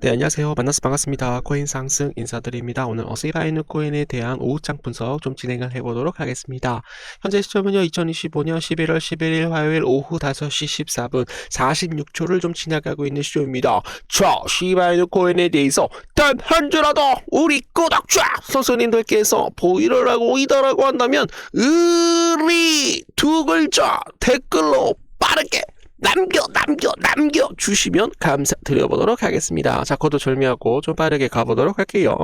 네, 안녕하세요. 만나서 반갑습니다. 코인 상승 인사드립니다. 오늘 시바이누 코인에 대한 오후장 분석 좀 진행을 해보도록 하겠습니다. 현재 시점은요, 2025년 11월 11일 화요일 오후 5시 14분 46초를 좀 지나가고 있는 시점입니다. 자, 시바이누 코인에 대해서 단 한 주라도 우리 구독자 선생님들께서 보이를 하고 이더라고 한다면 의리 두 글자 댓글로 빠르게 남겨 주시면 감사드려보도록 하겠습니다. 자, 거두절미하고 좀 빠르게 가보도록 할게요.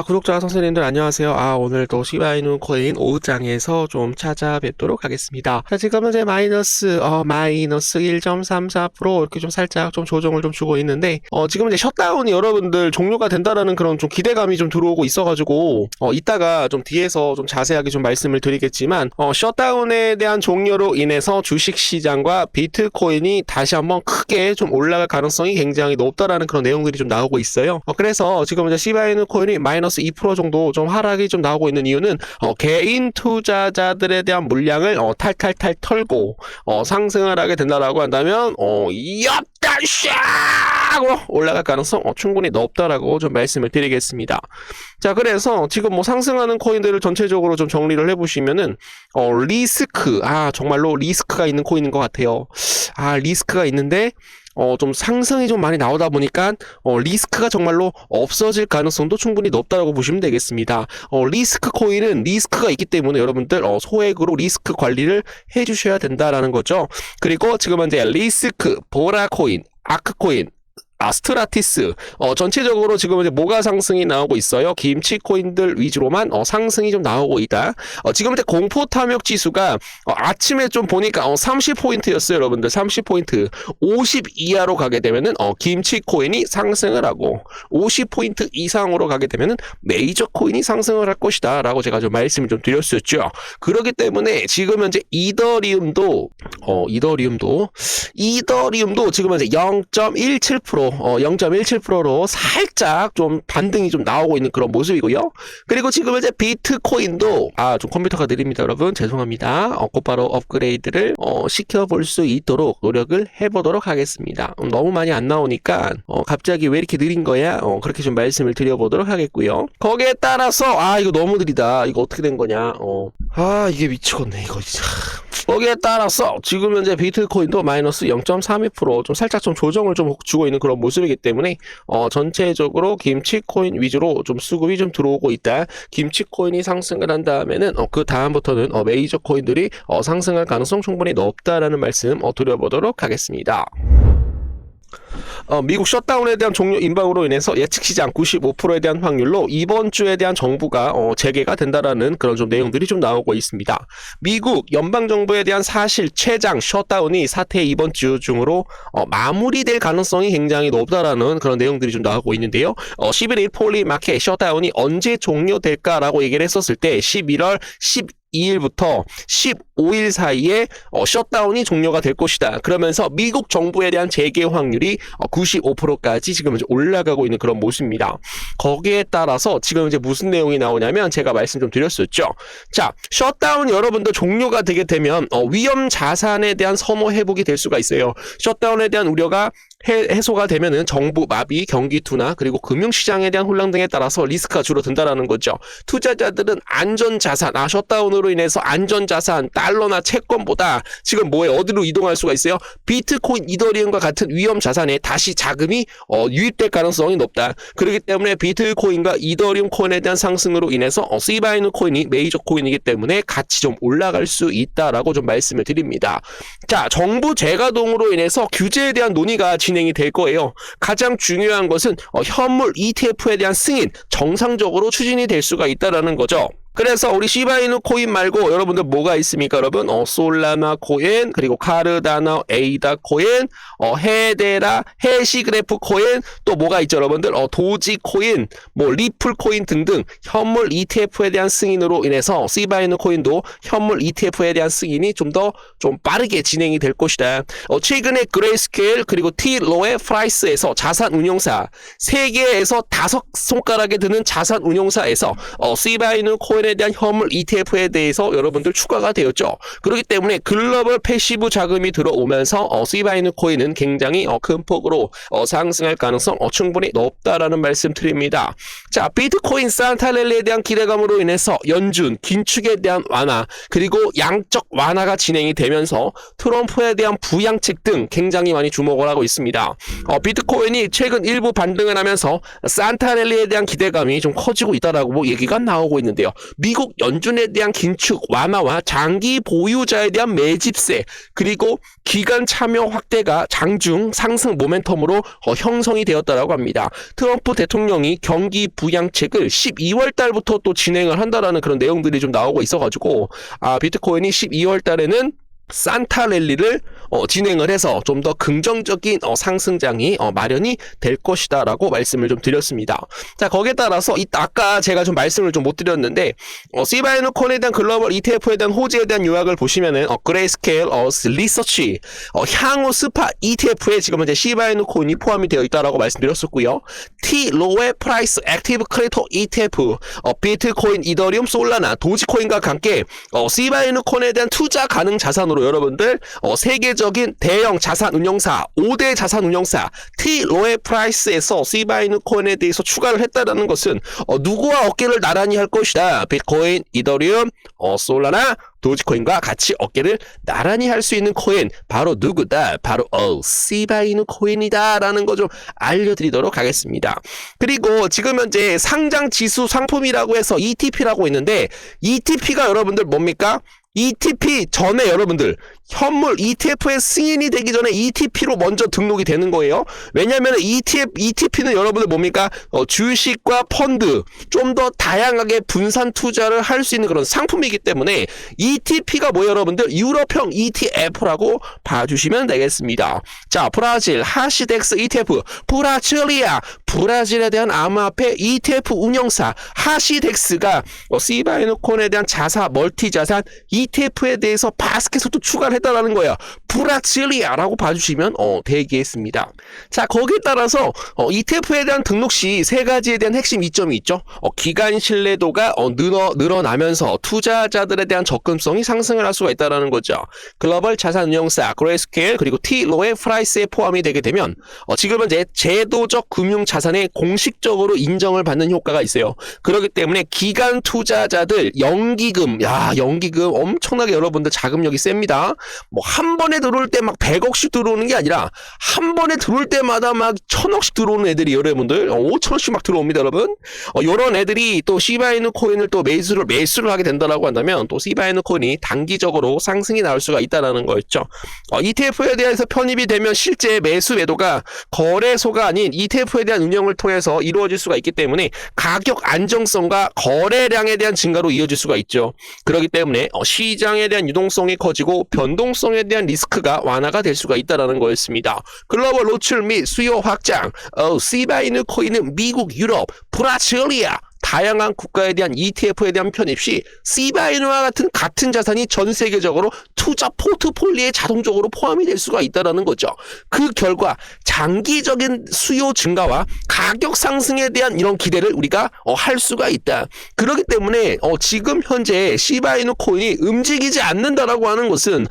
구독자 선생님들 안녕하세요. 오늘도 시바이누 코인 오후장에서 좀 찾아뵙도록 하겠습니다. 자, 지금 현재 마이너스 1.34% 이렇게 좀 살짝 좀 조정을 좀 주고 있는데, 지금 이제 셧다운이 여러분들 종료가 된다라는 그런 좀 기대감이 좀 들어오고 있어가지고, 이따가 좀 뒤에서 좀 자세하게 좀 말씀을 드리겠지만, 셧다운에 대한 종료로 인해서 주식시장과 비트코인이 다시 한번 크게 좀 올라갈 가능성이 굉장히 높다라는 그런 내용들이 좀 나오고 있어요. 그래서 지금 이제 시바이누 코인이 마이너스 2% 정도 좀 하락이 좀 나오고 있는 이유는 개인 투자자들에 대한 물량을 탈탈탈 털고 상승을 하게 된다라고 한다면 얍다샤로 올라갈 가능성 충분히 높다라고 좀 말씀을 드리겠습니다. 자, 그래서 지금 뭐 상승하는 코인들을 전체적으로 좀 정리를 해보시면은 리스크 정말로 리스크가 있는 코인인 것 같아요. 리스크가 있는데 좀 상승이 좀 많이 나오다 보니까 리스크가 정말로 없어질 가능성도 충분히 높다고 보시면 되겠습니다. 리스크 코인은 리스크가 있기 때문에 여러분들 소액으로 리스크 관리를 해주셔야 된다라는 거죠. 그리고 지금 현재 리스크, 보라 코인, 아크 코인, 스트라티스 전체적으로 지금 이제 뭐가 상승이 나오고 있어요. 김치 코인들 위주로만 상승이 좀 나오고 있다. 지금 이제 공포 탐욕 지수가 아침에 좀 보니까 30포인트였어요, 여러분들. 30포인트. 50 이하로 가게 되면은 김치 코인이 상승을 하고 50포인트 이상으로 가게 되면은 메이저 코인이 상승을 할 것이다라고 제가 좀 말씀을 좀 드렸었죠. 그렇기 때문에 지금 현재 이더리움도 지금 현재 0.17%로 살짝 좀 반등이 좀 나오고 있는 그런 모습이고요. 그리고 지금 이제 비트코인도 좀 컴퓨터가 느립니다, 여러분. 죄송합니다. 곧바로 업그레이드를 시켜볼 수 있도록 노력을 해보도록 하겠습니다. 너무 많이 안 나오니까 갑자기 왜 이렇게 느린 거야? 그렇게 좀 말씀을 드려보도록 하겠고요. 거기에 따라서 이거 너무 느리다. 이거 어떻게 된 거냐? 이게 미치겠네, 이거 진짜. 거기에 따라서 지금 현재 비트코인도 마이너스 0.32% 좀 살짝 좀 조정을 좀 주고 있는 그런 모습이기 때문에 전체적으로 김치코인 위주로 좀 수급이 좀 들어오고 있다. 김치코인이 상승을 한 다음에는 그 다음부터는 메이저 코인들이 상승할 가능성 충분히 높다라는 말씀 드려보도록 하겠습니다. 미국 셧다운에 대한 종료 임박으로 인해서 예측시장 95%에 대한 확률로 이번 주에 대한 정부가 재개가 된다라는 그런 좀 내용들이 좀 나오고 있습니다. 미국 연방정부에 대한 사실 최장 셧다운이 사태 이번 주 중으로 마무리될 가능성이 굉장히 높다라는 그런 내용들이 좀 나오고 있는데요. 11일 폴리마켓 셧다운이 언제 종료될까라고 얘기를 했었을 때 11월 12일부터 15일 사이에 셧다운이 종료가 될 것이다. 그러면서 미국 정부에 대한 재개 확률이 95%까지 지금 이제 올라가고 있는 그런 모습입니다. 거기에 따라서 지금 이제 무슨 내용이 나오냐면 제가 말씀 좀 드렸었죠. 자, 셧다운 여러분들 종료가 되게 되면 위험 자산에 대한 선호 회복이 될 수가 있어요. 셧다운에 대한 우려가 해소가 되면은 정부 마비, 경기 둔화, 그리고 금융시장에 대한 혼란 등에 따라서 리스크가 줄어든다라는 거죠. 투자자들은 안전자산, 셧다운으로 인해서 안전자산, 달러나 채권보다 지금 어디로 이동할 수가 있어요? 비트코인, 이더리움과 같은 위험 자산에 다시 자금이 유입될 가능성이 높다. 그렇기 때문에 비트코인과 이더리움 코인에 대한 상승으로 인해서 시바이누 코인이 메이저 코인이기 때문에 같이 좀 올라갈 수 있다라고 좀 말씀을 드립니다. 자, 정부 재가동으로 인해서 규제에 대한 논의가 진행이 될 거예요. 가장 중요한 것은 현물 ETF에 대한 승인, 정상적으로 추진이 될 수가 있다라는 거죠. 그래서 우리 시바이누 코인 말고 여러분들 뭐가 있습니까, 여러분? 솔라나 코인, 그리고 카르다나 에이다 코인, 헤데라, 해시그래프 코인, 또 뭐가 있죠, 여러분들? 도지 코인, 리플 코인 등등 현물 ETF에 대한 승인으로 인해서 시바이누 코인도 현물 ETF에 대한 승인이 좀 빠르게 진행이 될 것이다. 최근에 그레이스케일 그리고 T.로에 프라이스에서 자산 운용사, 세계에서 5손가락에 드는 자산 운용사에서 시바이누 코인 비트코인에 대한 현물 ETF에 대해서 여러분들 추가가 되었죠. 그렇기 때문에 글로벌 패시브 자금이 들어오면서 시바이누 코인은 굉장히 큰 폭으로 상승할 가능성 충분히 높다라는 말씀 드립니다. 자, 비트코인 산타랠리에 대한 기대감으로 인해서 연준 긴축에 대한 완화 그리고 양적 완화가 진행이 되면서 트럼프에 대한 부양책 등 굉장히 많이 주목을 하고 있습니다. 비트코인이 최근 일부 반등을 하면서 산타랠리에 대한 기대감이 좀 커지고 있다라고 얘기가 나오고 있는데요. 미국 연준에 대한 긴축 완화와 장기 보유자에 대한 매집세 그리고 기간 참여 확대가 장중 상승 모멘텀으로 형성이 되었다라고 합니다. 트럼프 대통령이 경기 부양책을 12월 달부터 또 진행을 한다라는 그런 내용들이 좀 나오고 있어가지고 비트코인이 12월 달에는 산타랠리를 진행을 해서 좀 더 긍정적인 상승장이 마련이 될 것이다 라고 말씀을 좀 드렸습니다. 자, 거기에 따라서 아까 제가 좀 말씀을 좀 못 드렸는데 시바이누 코인에 대한 글로벌 ETF에 대한 호재에 대한 요약을 보시면은 그레이스케일 리서치 향후 스파 ETF에 지금 현재 시바이누 코인이 포함이 되어 있다라고 말씀드렸었고요. T 로에 프라이스 액티브 크리토 ETF 비트코인, 이더리움, 솔라나, 도지코인과 함께 시바이누 코인에 대한 투자 가능 자산으로 여러분들 세계적인 대형 자산 운용사 5대 자산 운용사 T 로에 프라이스에서 시바이누 코인에 대해서 추가를 했다라는 것은 누구와 어깨를 나란히 할 것이다. 비트코인, 이더리움, 솔라나, 도지코인과 같이 어깨를 나란히 할 수 있는 코인 바로 누구다? 바로 시바이누 코인이다 라는 거 좀 알려드리도록 하겠습니다. 그리고 지금 현재 상장 지수 상품이라고 해서 ETP라고 있는데 ETP가 여러분들 뭡니까? ETP 전에 여러분들 현물 ETF의 승인이 되기 전에 ETP로 먼저 등록이 되는 거예요. 왜냐하면 ETP는 여러분들 뭡니까? 주식과 펀드 좀 더 다양하게 분산 투자를 할 수 있는 그런 상품이기 때문에 ETP가 뭐예요 여러분들? 유럽형 ETF라고 봐주시면 되겠습니다. 자, 브라질 하시덱스 ETF 브라질리아 브라질에 대한 암호화폐 ETF 운영사 하시덱스가 시바이누 코인에 대한 멀티 자산 ETF에 대해서 바스켓을 또 추가를 했다라는 거예요. 브라질리아라고 봐주시면 되겠습니다. 자, 거기에 따라서 ETF에 대한 등록 시 세 가지에 대한 핵심 이점이 있죠. 기간 신뢰도가 늘어나면서 투자자들에 대한 접근성이 상승을 할 수가 있다라는 거죠. 글로벌 자산 운용사 그레이스케일 그리고 T 로에 프라이스에 포함이 되게 되면 지금 현재 제도적 금융 자산에 공식적으로 인정을 받는 효과가 있어요. 그렇기 때문에 기간 투자자들 연기금 엄청나게 여러분들 자금력이 셉니다. 뭐 한 번에 들어올 때 막 100억씩 들어오는 게 아니라 한 번에 들어올 때마다 막 1000억씩 들어오는 애들이 여러분들 5천억씩 막 들어옵니다, 여러분. 이런 애들이 또 시바이누 코인을 또 매수를 하게 된다라고 한다면 또 시바이누 코인이 단기적으로 상승이 나올 수가 있다라는 거였죠. ETF에 대해서 편입이 되면 실제 매수 매도가 거래소가 아닌 ETF에 대한 운영을 통해서 이루어질 수가 있기 때문에 가격 안정성과 거래량에 대한 증가로 이어질 수가 있죠. 그렇기 때문에 시장에 대한 유동성이 커지고 변동성에 대한 리스크가 완화가 될 수가 있다는 거였습니다. 글로벌 노출 및 수요 확장, 시바이누 코인은 미국, 유럽, 브라질리아 다양한 국가에 대한 ETF에 대한 편입 시 시바이누와 같은 자산이 전 세계적으로 투자 포트폴리오에 자동적으로 포함이 될 수가 있다는 거죠. 그 결과 장기적인 수요 증가와 가격 상승에 대한 이런 기대를 우리가 할 수가 있다. 그렇기 때문에 지금 현재 시바이누 코인이 움직이지 않는다라고 하는 것은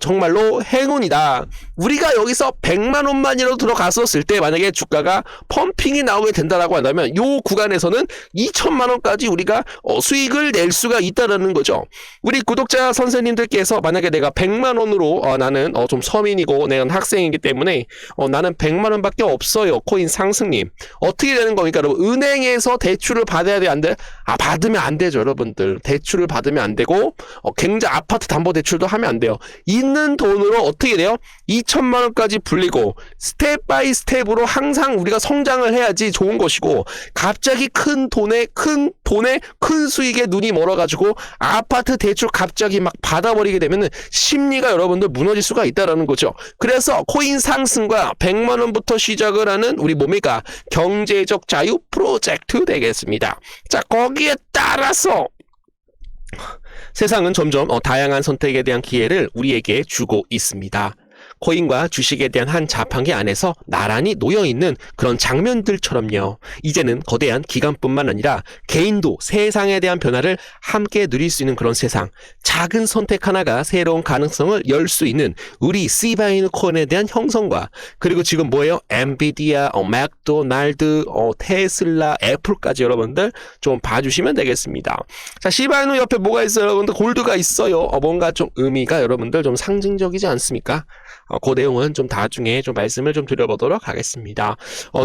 정말로 행운이다. 우리가 여기서 100만 원만이라도 들어갔었을 때 만약에 주가가 펌핑이 나오게 된다라고 한다면 이 구간에서는 2천만 원까지 우리가 수익을 낼 수가 있다라는 거죠. 우리 구독자 선생님들께서 만약에 내가 100만 원으로 나는 좀 서민이고 내가 학생이기 때문에 나는 100만 원밖에 없어요. 코인 상승님. 어떻게 되는 겁니까, 여러분? 은행에서 대출을 받아야 돼, 안 돼? 받으면 안 되죠, 여러분들. 대출을 받으면 안 되고 굉장히 아파트 담보 대출도 하면 안 돼요. 있는 돈으로 어떻게 돼요? 2천만 원까지 불리고 스텝 바이 스텝으로 항상 우리가 성장을 해야지 좋은 것이고 갑자기 큰 수익에 눈이 멀어가지고 아파트 대출 갑자기 막 받아버리게 되면 심리가 여러분들 무너질 수가 있다는 거죠. 그래서 코인 상승과 100만 원부터 시작을 하는 우리 뭡니까? 경제적 자유 프로젝트 되겠습니다. 자, 거기에 따라서 세상은 점점 다양한 선택에 대한 기회를 우리에게 주고 있습니다. 코인과 주식에 대한 한 자판기 안에서 나란히 놓여있는 그런 장면들처럼요. 이제는 거대한 기관뿐만 아니라 개인도 세상에 대한 변화를 함께 누릴 수 있는 그런 세상, 작은 선택 하나가 새로운 가능성을 열 수 있는 우리 시바이누 코인에 대한 형성과, 그리고 지금 뭐예요? 엔비디아, 맥도날드, 테슬라, 애플까지 여러분들 좀 봐주시면 되겠습니다. 자, 시바이누 옆에 뭐가 있어요? 여러분들 골드가 있어요. 뭔가 좀 의미가 여러분들 좀 상징적이지 않습니까? 그 내용은 좀 나중에 좀 말씀을 좀 드려보도록 하겠습니다.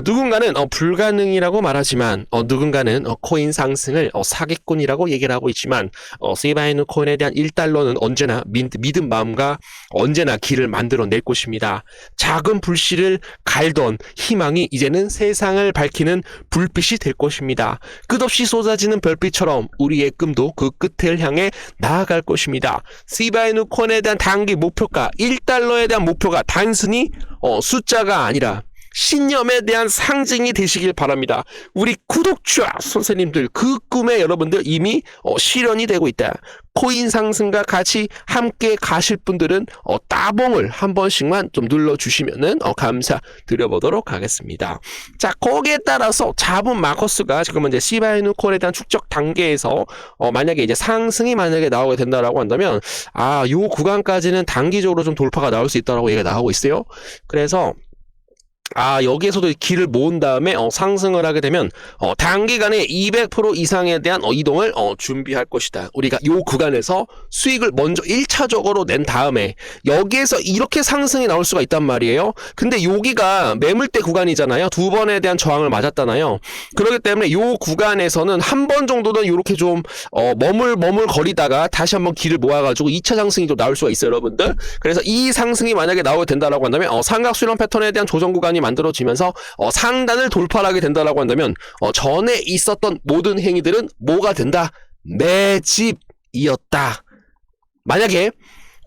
누군가는 불가능이라고 말하지만 누군가는 코인 상승을 사기꾼이라고 얘기를 하고 있지만 시바이누 코인에 대한 1달러는 언제나 믿음 마음과 언제나 길을 만들어낼 것입니다. 작은 불씨를 갈던 희망이 이제는 세상을 밝히는 불빛이 될 것입니다. 끝없이 쏟아지는 별빛처럼 우리의 꿈도 그 끝을 향해 나아갈 것입니다. 시바이누 코인에 대한 단기 목표가 1달러에 대한 목표가 단순히 숫자가 아니라 신념에 대한 상징이 되시길 바랍니다. 우리 구독자 선생님들, 그 꿈에 여러분들 이미 실현이 되고 있다. 코인 상승과 같이 함께 가실 분들은 따봉을 한 번씩만 좀 눌러주시면은 감사드려보도록 하겠습니다. 자, 거기에 따라서 잡은 마커스가 지금은 이제 시바이누 코인에 대한 축적 단계에서 만약에 이제 상승이 만약에 나오게 된다라고 한다면 요 구간까지는 단기적으로 좀 돌파가 나올 수 있다라고 얘기가 나오고 있어요. 그래서 여기에서도 길을 모은 다음에 상승을 하게 되면 단기간에 200% 이상에 대한 이동을 준비할 것이다. 우리가 요 구간에서 수익을 먼저 1차적으로 낸 다음에 여기에서 이렇게 상승이 나올 수가 있단 말이에요. 근데 여기가 매물대 구간이잖아요. 두 번에 대한 저항을 맞았잖아요. 그렇기 때문에 요 구간에서는 한 번 정도는 이렇게 좀 머물거리다가 다시 한번 길을 모아가지고 2차 상승이 좀 나올 수가 있어요, 여러분들. 그래서 이 상승이 만약에 나오게 된다라고 한다면 삼각수렴 패턴에 대한 조정 구간이 만들어지면서 상단을 돌파하게 된다라고 한다면 전에 있었던 모든 행위들은 뭐가 된다? 매집이었다. 만약에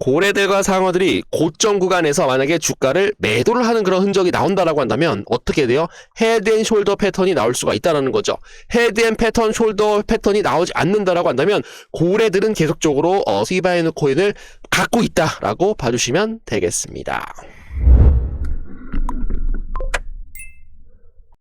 고래들과 상어들이 고점 구간에서 만약에 주가를 매도를 하는 그런 흔적이 나온다라고 한다면 어떻게 돼요? 헤드앤숄더 패턴이 나올 수가 있다는 거죠. 헤드앤 패턴, 숄더 패턴이 나오지 않는다라고 한다면 고래들은 계속적으로 시바이누 코인을 갖고 있다라고 봐주시면 되겠습니다.